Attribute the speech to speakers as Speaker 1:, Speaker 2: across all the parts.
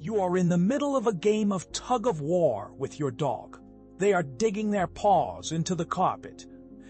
Speaker 1: You are in the middle of a game of tug-of-war with your dog. They are digging their paws into the carpet,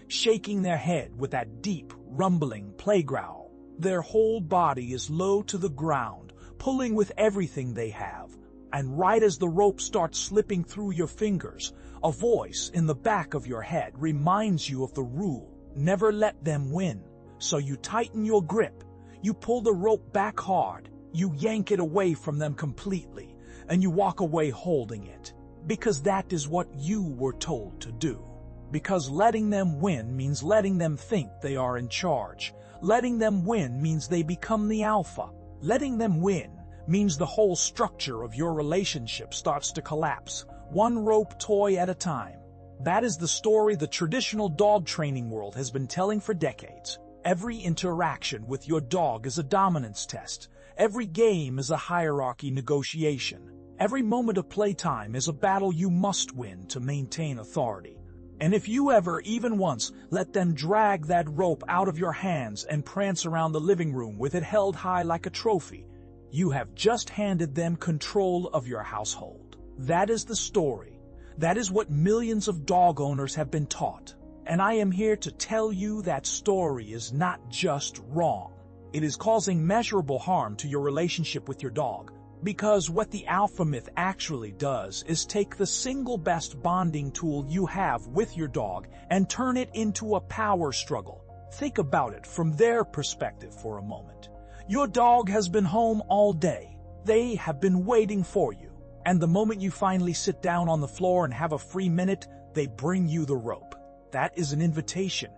Speaker 1: shaking their head with that deep, rumbling play growl. Their whole body is low to the ground, pulling with everything they have. And right as the rope starts slipping through your fingers, a voice in the back of your head reminds you of the rule: never let them win. So you tighten your grip, you pull the rope back hard, you yank it away from them completely, and you walk away holding it. Because that is what you were told to do. Because letting them win means letting them think they are in charge. Letting them win means they become the alpha. Letting them win means the whole structure of your relationship starts to collapse, one rope toy at a time. That is the story the traditional dog training world has been telling for decades. Every interaction with your dog is a dominance test. Every game is a hierarchy negotiation. Every moment of playtime is a battle you must win to maintain authority. And if you ever, even once, let them drag that rope out of your hands and prance around the living room with it held high like a trophy, you have just handed them control of your household. That is the story. That is what millions of dog owners have been taught. And I am here to tell you that story is not just wrong. It is causing measurable harm to your relationship with your dog. Because what the alpha myth actually does is take the single best bonding tool you have with your dog and turn it into a power struggle. Think about it from their perspective for a moment. Your dog has been home all day. They have been waiting for you. And the moment you finally sit down on the floor and have a free minute, they bring you the rope. That is an invitation.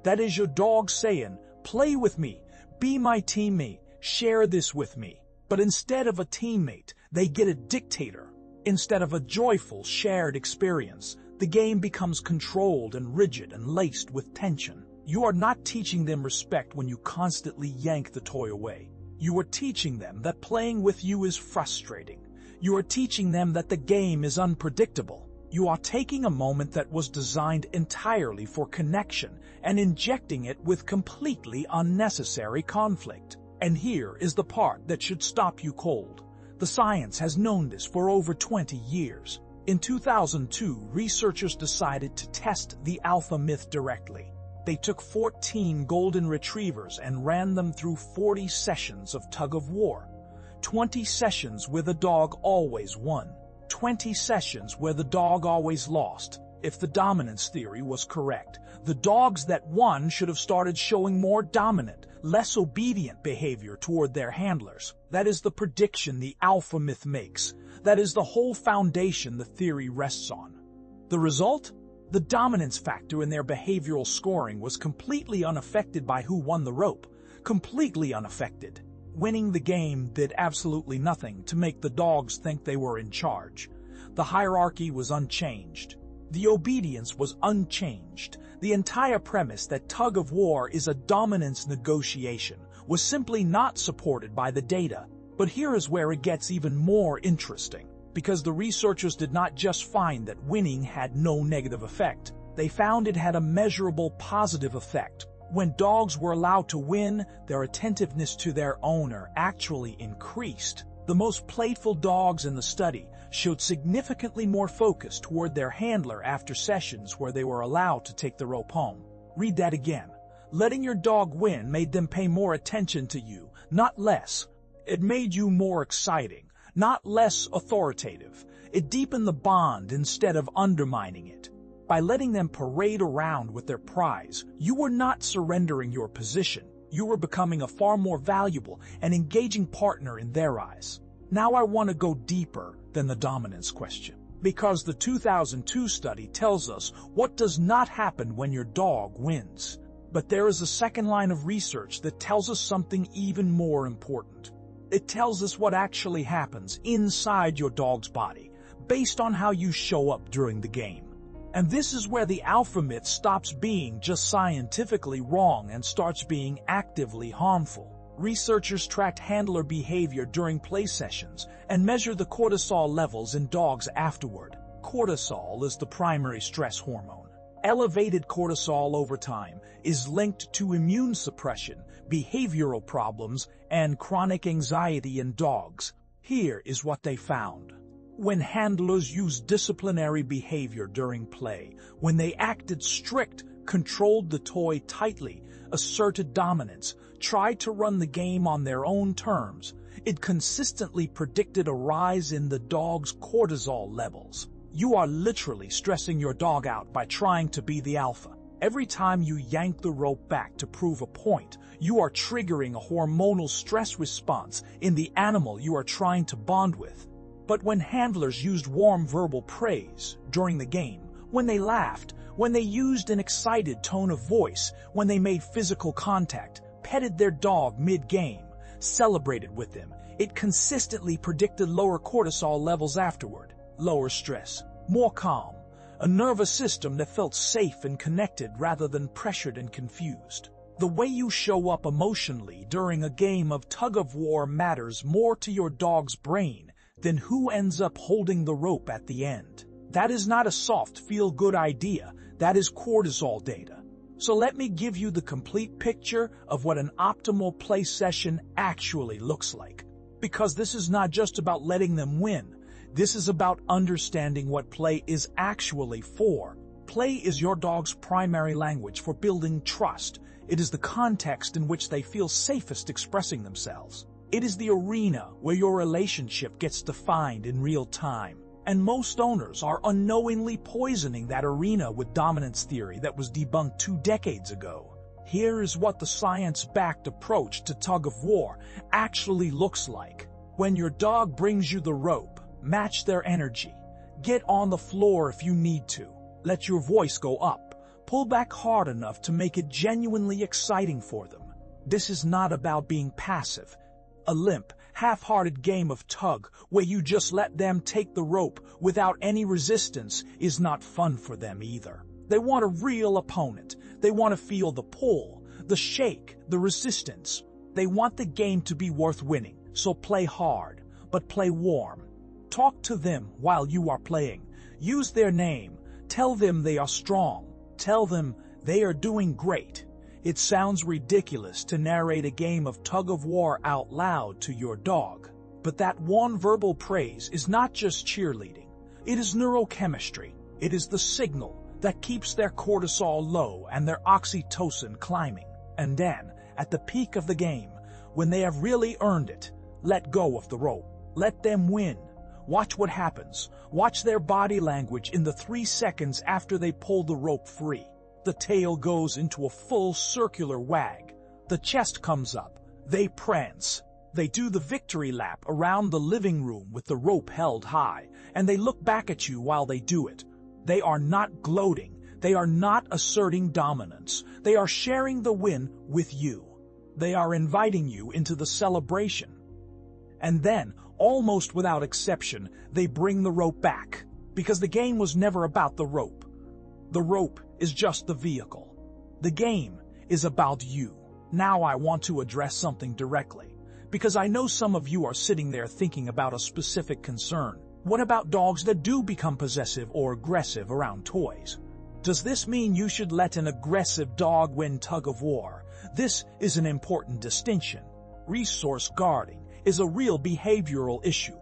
Speaker 1: That is your dog saying, play with me, be my teammate, share this with me. But instead of a teammate, they get a dictator. Instead of a joyful, shared experience, the game becomes controlled and rigid and laced with tension. You are not teaching them respect when you constantly yank the toy away. You are teaching them that playing with you is frustrating. You are teaching them that the game is unpredictable. You are taking a moment that was designed entirely for connection and injecting it with completely unnecessary conflict. And here is the part that should stop you cold. The science has known this for over 20 years. In 2002, researchers decided to test the alpha myth directly. They took 14 golden retrievers and ran them through 40 sessions of tug-of-war. 20 sessions where the dog always won. 20 sessions where the dog always lost. If the dominance theory was correct, the dogs that won should have started showing more dominant, less obedient behavior toward their handlers. That is the prediction the alpha myth makes. That is the whole foundation the theory rests on. The result? The dominance factor in their behavioral scoring was completely unaffected by who won the rope. Completely unaffected. Winning the game did absolutely nothing to make the dogs think they were in charge. The hierarchy was unchanged. The obedience was unchanged. The entire premise that tug-of-war is a dominance negotiation was simply not supported by the data. But here is where it gets even more interesting. Because the researchers did not just find that winning had no negative effect. They found it had a measurable positive effect. When dogs were allowed to win, their attentiveness to their owner actually increased. The most playful dogs in the study showed significantly more focus toward their handler after sessions where they were allowed to take the rope home. Read that again. Letting your dog win made them pay more attention to you, not less. It made you more exciting, not less authoritative. It deepened the bond instead of undermining it. By letting them parade around with their prize, you were not surrendering your position. You were becoming a far more valuable and engaging partner in their eyes. Now I want to go deeper than the dominance question. Because the 2002 study tells us what does not happen when your dog wins. But there is a second line of research that tells us something even more important. It tells us what actually happens inside your dog's body, based on how you show up during the game. And this is where the alpha myth stops being just scientifically wrong and starts being actively harmful. Researchers tracked handler behavior during play sessions and measured the cortisol levels in dogs afterward. Cortisol is the primary stress hormone. Elevated cortisol over time is linked to immune suppression, behavioral problems, and chronic anxiety in dogs. Here is what they found. When handlers used disciplinary behavior during play, when they acted strict, controlled the toy tightly, asserted dominance, tried to run the game on their own terms, it consistently predicted a rise in the dog's cortisol levels. You are literally stressing your dog out by trying to be the alpha. Every time you yank the rope back to prove a point, you are triggering a hormonal stress response in the animal you are trying to bond with. But when handlers used warm verbal praise during the game, when they laughed, when they used an excited tone of voice, when they made physical contact, petted their dog mid-game, celebrated with them, it consistently predicted lower cortisol levels afterward, lower stress, more calm, a nervous system that felt safe and connected rather than pressured and confused. The way you show up emotionally during a game of tug-of-war matters more to your dog's brain than who ends up holding the rope at the end. That is not a soft feel-good idea, that is cortisol data. So let me give you the complete picture of what an optimal play session actually looks like. Because this is not just about letting them win, this is about understanding what play is actually for. Play is your dog's primary language for building trust. It is the context in which they feel safest expressing themselves. It is the arena where your relationship gets defined in real time. And most owners are unknowingly poisoning that arena with dominance theory that was debunked 2 decades ago. Here is what the science-backed approach to tug-of-war actually looks like. When your dog brings you the rope, match their energy. Get on the floor if you need to. Let your voice go up. Pull back hard enough to make it genuinely exciting for them. This is not about being passive. A limp, half-hearted game of tug where you just let them take the rope without any resistance is not fun for them either. They want a real opponent. They want to feel the pull, the shake, the resistance. They want the game to be worth winning, so play hard, but play warm. Talk to them while you are playing. Use their name. Tell them they are strong. Tell them they are doing great. It sounds ridiculous to narrate a game of tug-of-war out loud to your dog. But that one verbal praise is not just cheerleading. It is neurochemistry. It is the signal that keeps their cortisol low and their oxytocin climbing. And then, at the peak of the game, when they have really earned it, let go of the rope. Let them win. Watch what happens. Watch their body language in the 3 seconds after they pull the rope free. The tail goes into a full circular wag. The chest comes up. They prance. They do the victory lap around the living room with the rope held high, and they look back at you while they do it. They are not gloating. They are not asserting dominance. They are sharing the win with you. They are inviting you into the celebration. And then, almost without exception, they bring the rope back, because the game was never about the rope. The rope is just the vehicle. The game is about you. Now I want to address something directly, because I know some of you are sitting there thinking about a specific concern. What about dogs that do become possessive or aggressive around toys? Does this mean you should let an aggressive dog win tug-of-war? This is an important distinction. Resource guarding is a real behavioral issue,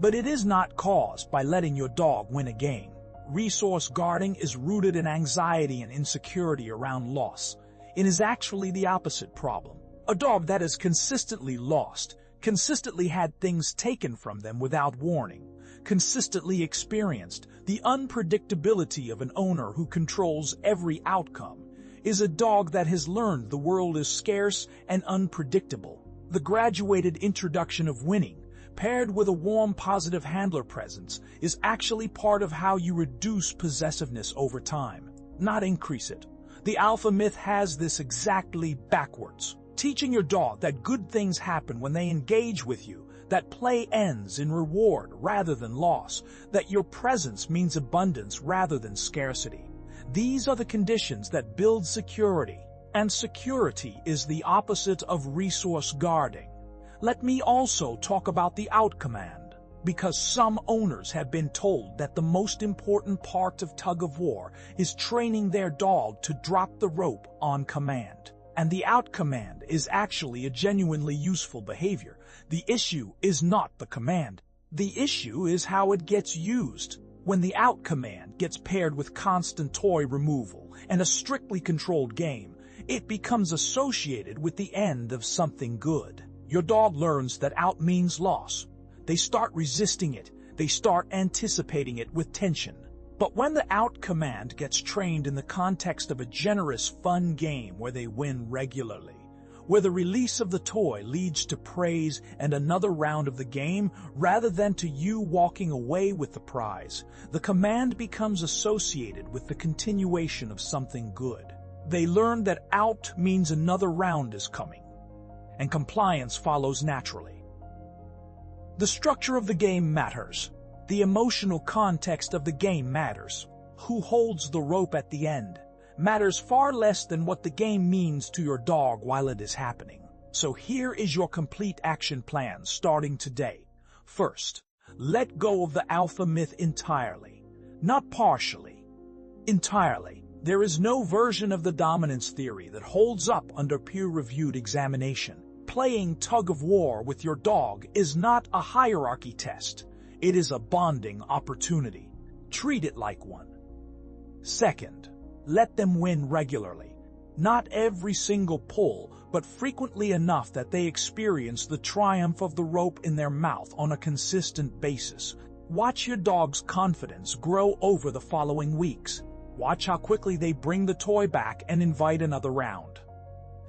Speaker 1: but it is not caused by letting your dog win a game. Resource guarding is rooted in anxiety and insecurity around loss. It is actually the opposite problem. A dog that has consistently lost, consistently had things taken from them without warning, consistently experienced the unpredictability of an owner who controls every outcome, is a dog that has learned the world is scarce and unpredictable. The graduated introduction of winning, paired with a warm, positive handler presence, is actually part of how you reduce possessiveness over time, not increase it. The alpha myth has this exactly backwards. Teaching your dog that good things happen when they engage with you, that play ends in reward rather than loss, that your presence means abundance rather than scarcity. These are the conditions that build security. And security is the opposite of resource guarding. Let me also talk about the out command, because some owners have been told that the most important part of tug-of-war is training their dog to drop the rope on command. And the out command is actually a genuinely useful behavior. The issue is not the command. The issue is how it gets used. When the out command gets paired with constant toy removal and a strictly controlled game, it becomes associated with the end of something good. Your dog learns that out means loss. They start resisting it. They start anticipating it with tension. But when the out command gets trained in the context of a generous, fun game where they win regularly, where the release of the toy leads to praise and another round of the game rather than to you walking away with the prize, the command becomes associated with the continuation of something good. They learn that out means another round is coming, and compliance follows naturally. The structure of the game matters. The emotional context of the game matters. Who holds the rope at the end matters far less than what the game means to your dog while it is happening. So here is your complete action plan starting today. First, let go of the alpha myth entirely. Not partially. Entirely. There is no version of the dominance theory that holds up under peer-reviewed examination. Playing tug-of-war with your dog is not a hierarchy test. It is a bonding opportunity. Treat it like one. Second, let them win regularly. Not every single pull, but frequently enough that they experience the triumph of the rope in their mouth on a consistent basis. Watch your dog's confidence grow over the following weeks. Watch how quickly they bring the toy back and invite another round.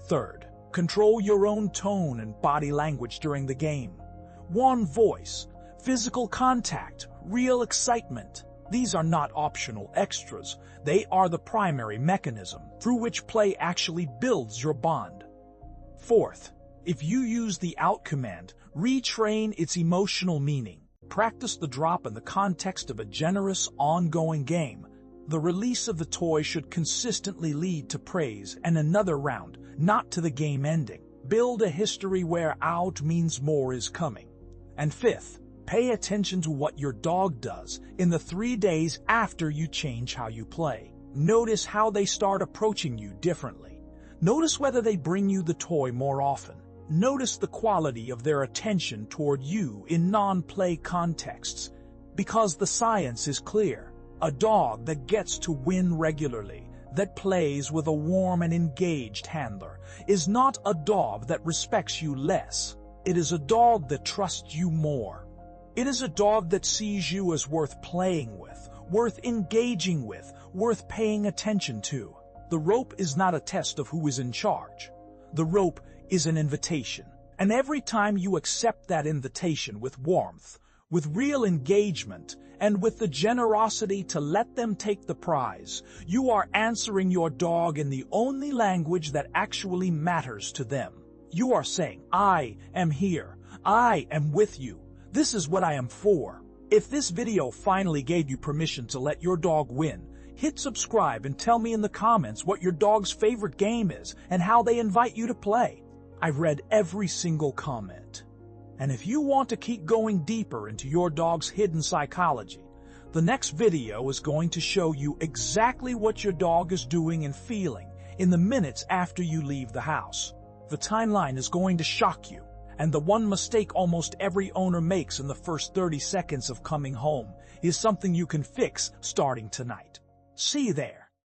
Speaker 1: Third, control your own tone and body language during the game. One voice, physical contact, real excitement. These are not optional extras. They are the primary mechanism through which play actually builds your bond. Fourth, if you use the out command, retrain its emotional meaning. Practice the drop in the context of a generous, ongoing game. The release of the toy should consistently lead to praise and another round, not to the game ending. Build a history where out means more is coming. And fifth, pay attention to what your dog does in the 3 days after you change how you play. Notice how they start approaching you differently. Notice whether they bring you the toy more often. Notice the quality of their attention toward you in non-play contexts. Because the science is clear. A dog that gets to win regularly, that plays with a warm and engaged handler, is not a dog that respects you less. It is a dog that trusts you more. It is a dog that sees you as worth playing with, worth engaging with, worth paying attention to. The rope is not a test of who is in charge. The rope is an invitation. And every time you accept that invitation with warmth, with real engagement, and with the generosity to let them take the prize, you are answering your dog in the only language that actually matters to them. You are saying, I am here. I am with you. This is what I am for. If this video finally gave you permission to let your dog win, hit subscribe and tell me in the comments what your dog's favorite game is and how they invite you to play. I've read every single comment. And if you want to keep going deeper into your dog's hidden psychology, the next video is going to show you exactly what your dog is doing and feeling in the minutes after you leave the house. The timeline is going to shock you, and the one mistake almost every owner makes in the first 30 seconds of coming home is something you can fix starting tonight. See you there.